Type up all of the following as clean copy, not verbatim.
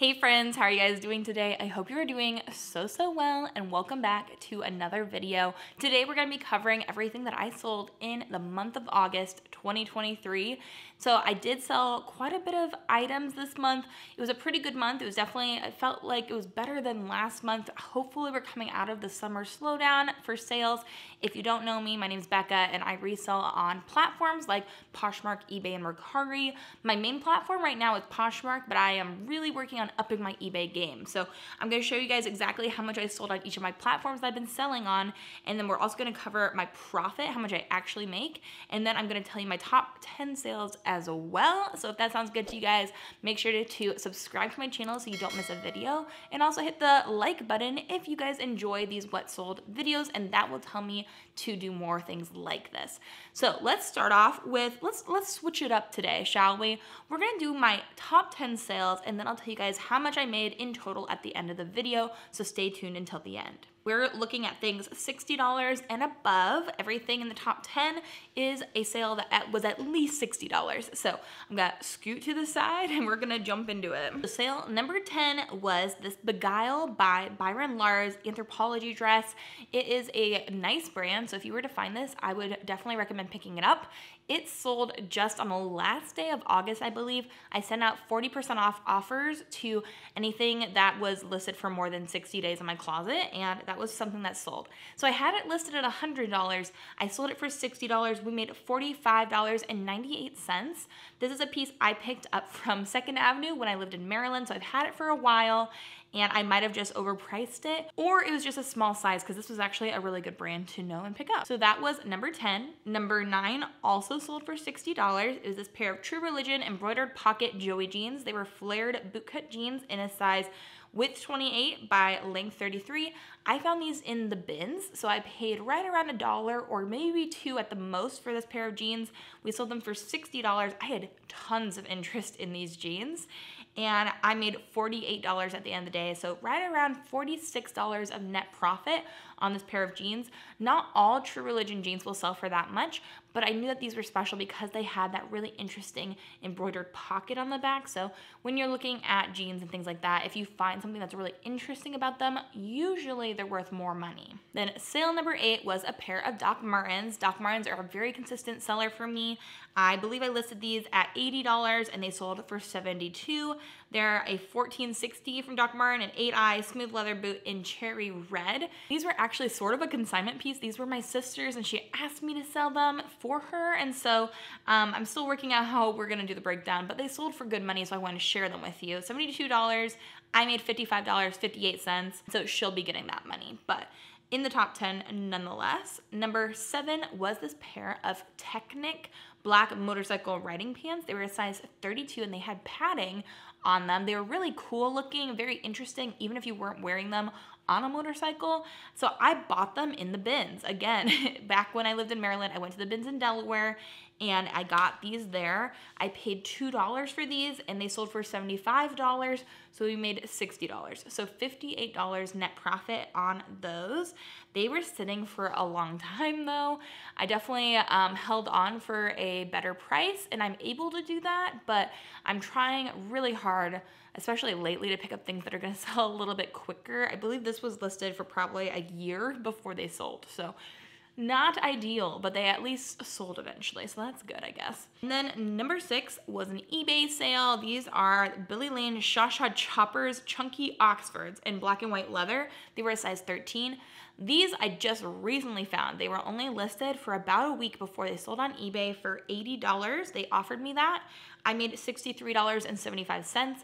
Hey friends, how are you guys doing today? I hope you are doing so well, and welcome back to another video. Today we're going to be covering everything that I sold in the month of August 2023. So I did sell quite a bit of items this month. It was a pretty good month. It felt like it was better than last month. Hopefully we're coming out of the summer slowdown for sales. If you don't know me, my name is Bekah and I resell on platforms like Poshmark, eBay, and Mercari. My main platform right now is Poshmark, but I am really working on upping my eBay game. So I'm going to show you guys exactly how much I sold on each of my platforms that I've been selling on, and then we're also going to cover my profit, how much I actually make, and then I'm going to tell you my top 10 sales as well. So if that sounds good to you guys, make sure to subscribe to my channel so you don't miss a video, and also hit the like button if you guys enjoy these what sold videos, and that will tell me to do more things like this. So let's start off with, let's switch it up today, shall we? We're going to do my top 10 sales, and then I'll tell you guys how much I made in total at the end of the video, so stay tuned until the end. We're looking at things $60 and above. Everything in the top 10 is a sale that was at least $60. So I'm gonna scoot to the side and we're gonna jump into it. The sale number 10 was this Beguile by Byron Lars Anthropologie dress. It is a nice brand, so if you were to find this, I would definitely recommend picking it up. It sold just on the last day of August, I believe. I sent out 40% off offers to anything that was listed for more than 60 days in my closet, and that was something that sold. So I had it listed at $100. I sold it for $60. We made $45.98. This is a piece I picked up from 2nd Avenue when I lived in Maryland, so I've had it for a while, and I might have just overpriced it, or it was just a small size because this was actually a really good brand to know and pick up. So that was number 10. Number 9 also sold for $60. It was this pair of True Religion embroidered pocket Joey jeans. They were flared bootcut jeans in a size width 28 by length 33. I found these in the bins, so I paid right around $1 or maybe $2 at the most for this pair of jeans. We sold them for $60. I had tons of interest in these jeans, and I made $48 at the end of the day, so right around $46 of net profit on this pair of jeans. Not all True Religion jeans will sell for that much, but I knew that these were special because they had that really interesting embroidered pocket on the back. So when you're looking at jeans and things like that, if you find something that's really interesting about them, usually they're worth more money. Then sale number 8 was a pair of Doc Martens. Doc Martens are a very consistent seller for me. I believe I listed these at $80 and they sold for $72. They're a 1460 from Doc Martens, an 8-eye smooth leather boot in cherry red. These were actually sort of a consignment piece. These were my sister's and she asked me to sell them for her, and so I'm still working out how we're gonna do the breakdown, but they sold for good money, so I wanted to share them with you. $72, I made $55.58, so she'll be getting that money, but in the top 10 nonetheless. Number 7 was this pair of Technic black motorcycle riding pants. They were a size 32 and they had padding on them. They were really cool looking, very interesting, even if you weren't wearing them on a motorcycle. So I bought them in the bins. Again, back when I lived in Maryland, I went to the bins in Delaware and I got these there. I paid $2 for these and they sold for $75, so we made $60. So $58 net profit on those. They were sitting for a long time though. I definitely held on for a better price, and I'm able to do that, but I'm trying really hard, especially lately, to pick up things that are gonna sell a little bit quicker. I believe this was listed for probably a year before they sold, so not ideal, but they at least sold eventually, so that's good, I guess. And then number 6 was an eBay sale. These are Billy Lane Shawshot Choppers Chunky Oxfords in black and white leather. They were a size 13. These I just recently found. They were only listed for about a week before they sold on eBay for $80. They offered me that. I made $63.75.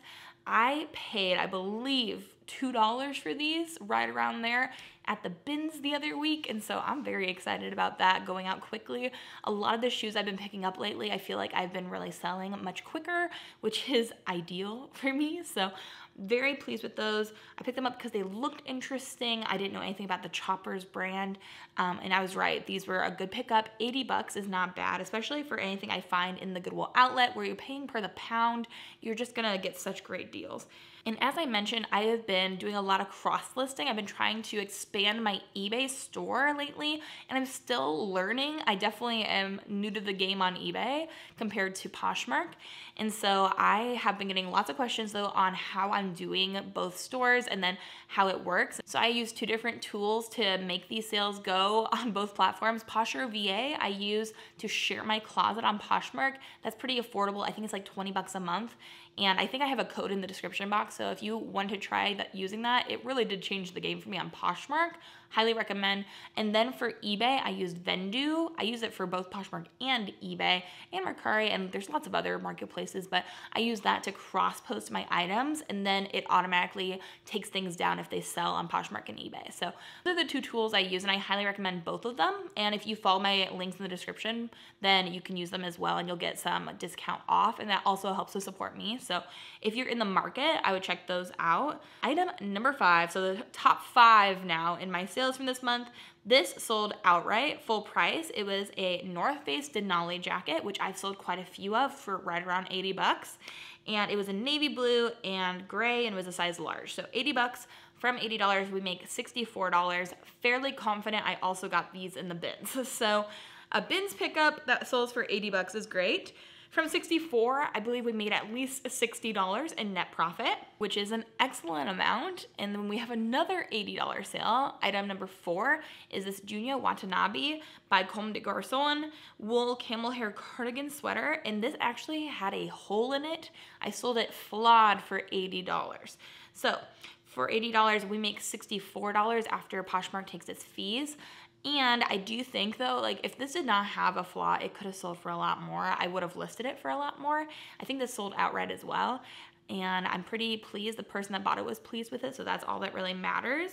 I paid, I believe, $2 for these, right around there, at the bins the other week, and so I'm very excited about that going out quickly. A lot of the shoes I've been picking up lately, I feel like I've been really selling much quicker, which is ideal for me, so very pleased with those. I picked them up because they looked interesting. I didn't know anything about the Choppers brand, and I was right. These were a good pickup. $80 is not bad, especially for anything I find in the Goodwill outlet where you're paying per the pound. You're just gonna get such great deals. And as I mentioned, I have been doing a lot of cross-listing. I've been trying to expand my eBay store lately, and I'm still learning. I definitely am new to the game on eBay compared to Poshmark. And so I have been getting lots of questions though on how I'm doing both stores and then how it works. So I use 2 different tools to make these sales go on both platforms. Posher VA, I use to share my closet on Poshmark. That's pretty affordable. I think it's like 20 bucks a month. And I think I have a code in the description box. So if you want to try using that, it really did change the game for me on Poshmark. Highly recommend. And then for eBay, I used Vendoo. I use it for both Poshmark and eBay and Mercari, and there's lots of other marketplaces, but I use that to cross-post my items, and then it automatically takes things down if they sell on Poshmark and eBay. So those are the 2 tools I use, and I highly recommend both of them. And if you follow my links in the description, then you can use them as well, and you'll get some discount off, and that also helps to support me. So if you're in the market, I would check those out. Item number 5, so the top 5 now in my sales from this month. This sold outright, full price. It was a North Face Denali jacket, which I've sold quite a few of for right around 80 bucks. And it was in navy blue and gray, and it was a size large. So 80 bucks. From $80, we make $64. Fairly confident I also got these in the bins. So a bins pickup that sells for 80 bucks is great. From 64, I believe we made at least $60 in net profit, which is an excellent amount. And then we have another $80 sale. Item number 4 is this Junya Watanabe by Comme des Garçons wool camel hair cardigan sweater. And this actually had a hole in it. I sold it flawed for $80. So for $80, we make $64 after Poshmark takes its fees. And I do think though, like if this did not have a flaw, it could have sold for a lot more. I would have listed it for a lot more. I think this sold outright as well. And I'm pretty pleased. The person that bought it was pleased with it. So that's all that really matters.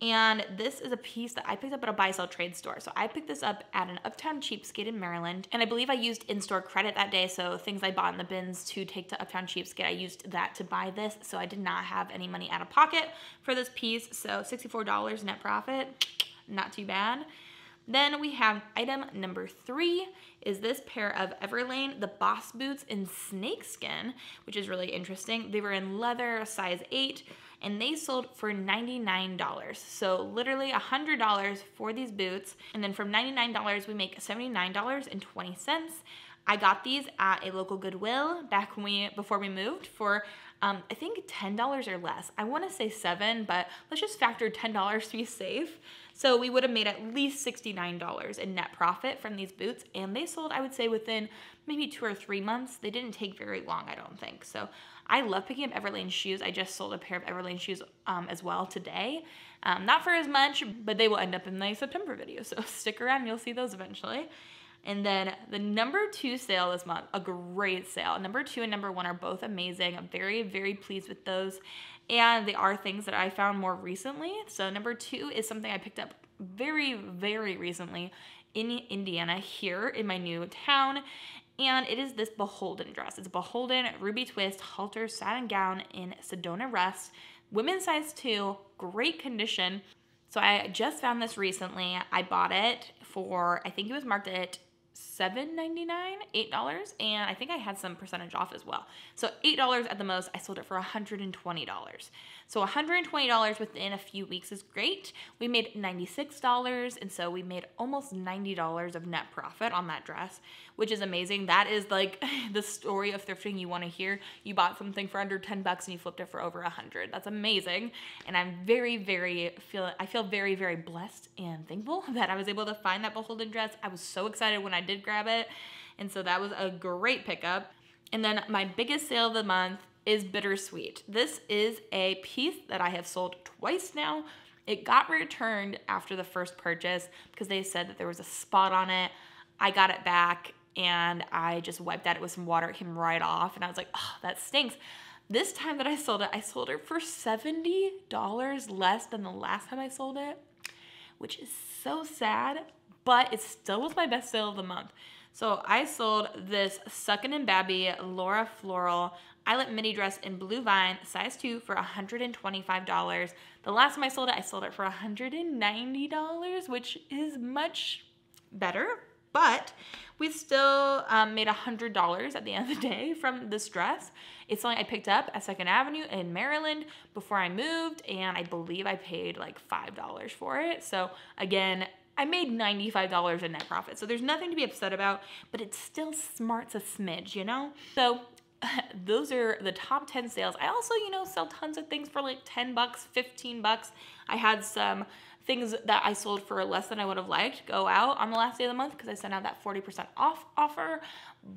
And this is a piece that I picked up at a buy sell trade store. So I picked this up at an Uptown Cheapskate in Maryland. And I believe I used in-store credit that day. So things I bought in the bins to take to Uptown Cheapskate, I used that to buy this. So I did not have any money out of pocket for this piece. So $64 net profit. Not too bad. Then we have item number 3 is this pair of Everlane, the Boss boots in snakeskin, which is really interesting. They were in leather, size 8, and they sold for $99. So literally $100 for these boots. And then from $99, we make $79.20. I got these at a local Goodwill back before we moved for I think $10 or less. I want to say $7, but let's just factor $10 to be safe. So we would have made at least $69 in net profit from these boots, and they sold, I would say, within maybe 2 or 3 months. They didn't take very long, I don't think. So I love picking up Everlane shoes. I just sold a pair of Everlane shoes as well today. Not for as much, but they will end up in my September video. So stick around and you'll see those eventually. And then the number 2 sale this month, a great sale. Number 2 and number 1 are both amazing. I'm very, very pleased with those. And they are things that I found more recently. So number 2 is something I picked up very, very recently in Indiana here in my new town. And it is this Beholden dress. It's a Beholden ruby twist halter satin gown in Sedona Rust. Women's size 2, great condition. So I just found this recently. I bought it for, I think it was marked at $7.99, $8, and I think I had some percentage off as well. So $8 at the most. I sold it for $120. So $120 within a few weeks is great. We made $96, and so we made almost $90 of net profit on that dress, which is amazing. That is like the story of thrifting you want to hear. You bought something for under 10 bucks and you flipped it for over 100. That's amazing. And I'm I feel very, very blessed and thankful that I was able to find that Beholden dress. I was so excited when I did grab it. And so that was a great pickup. And then my biggest sale of the month is Bittersweet. This is a piece that I have sold twice now. It got returned after the first purchase because they said that there was a spot on it. I got it back and I just wiped at it with some water. It came right off and I was like, oh, that stinks. This time that I sold it for $70 less than the last time I sold it, which is so sad, but it still was my best sale of the month. So I sold this Suckin' and Babby Laura Floral eyelet midi dress in blue vine, size 2 for $125. The last time I sold it for $190, which is much better. but we still made $100 at the end of the day from this dress. It's something I picked up at 2nd Avenue in Maryland before I moved, and I believe I paid like $5 for it. So again, I made $95 in net profit. So there's nothing to be upset about, but it still smarts a smidge, you know? So those are the top 10 sales. I also, you know, sell tons of things for like 10 bucks, 15 bucks. I had some things that I sold for less than I would have liked go out on the last day of the month because I sent out that 40% off offer.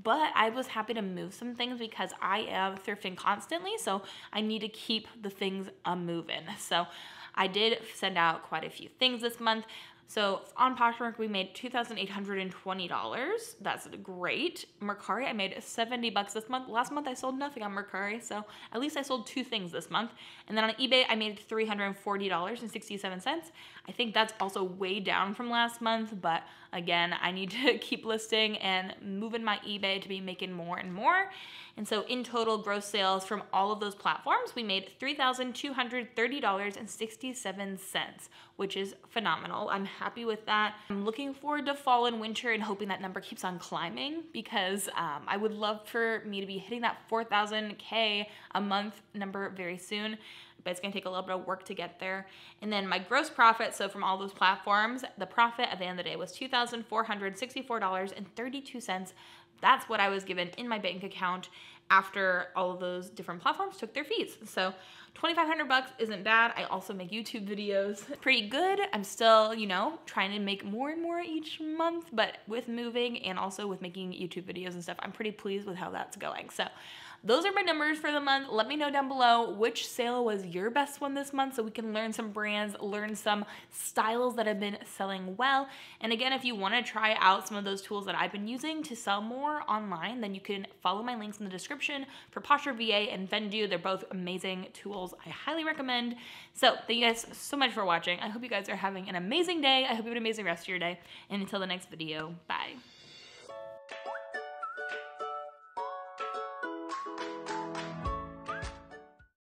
But I was happy to move some things because I am thrifting constantly, so I need to keep the things moving. So I did send out quite a few things this month. So on Poshmark, we made $2,820. That's great. Mercari, I made 70 bucks this month. Last month, I sold nothing on Mercari, so at least I sold 2 things this month. And then on eBay, I made $340.67. I think that's also way down from last month, but again, I need to keep listing and moving my eBay to be making more and more. And so in total, gross sales from all of those platforms, we made $3,230.67, which is phenomenal. I'm happy with that. I'm looking forward to fall and winter and hoping that number keeps on climbing because I would love for me to be hitting that 4,000K a month number very soon, but it's gonna take a little bit of work to get there. And then my gross profit, so from all those platforms, the profit at the end of the day was $2,464.32. That's what I was given in my bank account after all of those different platforms took their fees. So 2,500 bucks isn't bad. I also make YouTube videos. Pretty good. I'm still, you know, trying to make more and more each month, but with moving and also with making YouTube videos and stuff, I'm pretty pleased with how that's going. So those are my numbers for the month. Let me know down below which sale was your best one this month so we can learn some brands, learn some styles that have been selling well. And again, if you want to try out some of those tools that I've been using to sell more online, then you can follow my links in the description for Posher VA and Vendoo. They're both amazing tools. I highly recommend. So thank you guys so much for watching. I hope you guys are having an amazing day. I hope you have an amazing rest of your day. And until the next video, bye.